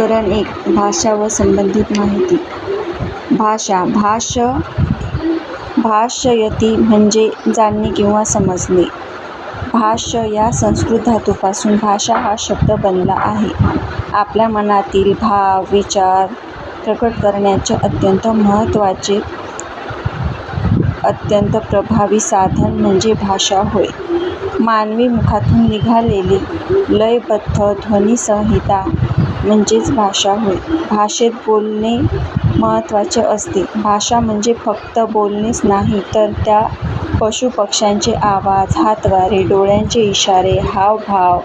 प्रकरण 1 भाषा व संबंधित माहिती. भाषा भाषयति म्हणजे जाणणे किंवा समजणे. भाष्य या संस्कृत धातूपासून भाषा हा शब्द बनला आहे. आपल्या मनातील भाव विचार प्रकट करण्याचे अत्यंत महत्त्वाचे अत्यंत प्रभावी साधन म्हणजे भाषा होय. मानवी मुखातून निघालेली लयबद्ध ध्वनिसंहिता म्हणजेच भाषा होय. भाषेत बोलणे महत्त्वाचे असते. भाषा म्हणजे फक्त बोलणेच नाही तर त्या पशुपक्ष्यांचे आवाज, हातवारे, डोळ्यांचे इशारे, हावभाव,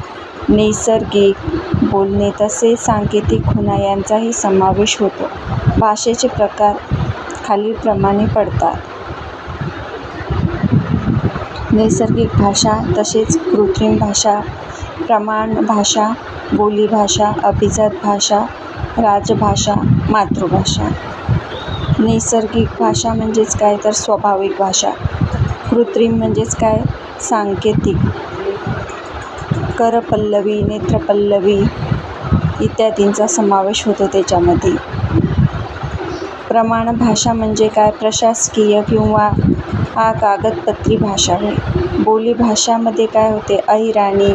नैसर्गिक बोलणे तसेच सांकेतिक खुणा यांचाही समावेश होतो. भाषेचे प्रकार खालीलप्रमाणे पडतात. नैसर्गिक भाषा तसेच कृत्रिम भाषा, प्रमाण भाषा, बोलीभाषा, अभिजात भाषा, राजभाषा, मातृभाषा. नैसर्गिक भाषा म्हणजेच काय तर स्वाभाविक भाषा. कृत्रिम म्हणजेच काय सांकेतिक, करपल्लवी, नेत्रपल्लवी इत्यादींचा समावेश होतो त्याच्यामध्ये. प्रमाण भाषा म्हणजे काय प्रशासकीय किंवा कागदपत्री भाषा होय. बोलीभाषामध्ये काय होते अहिराणी,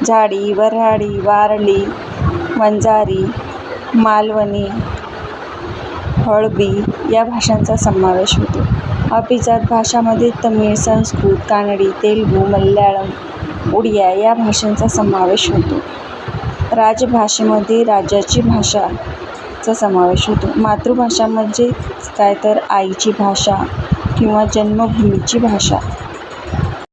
झाडी, वऱ्हाडी, वारली, वंजारी, मालवणी, हळबी या भाषांचा समावेश होतो. अभिजात भाषामध्ये तमिळ, संस्कृत, कानडी, तेलुगू, मल्याळम, उडिया या भाषांचा समावेश होतो. राजभाषेमध्ये राज्याची भाषाचा समावेश होतो. मातृभाषा म्हणजे काय तर आईची भाषा किंवा जन्मभूमीची भाषा.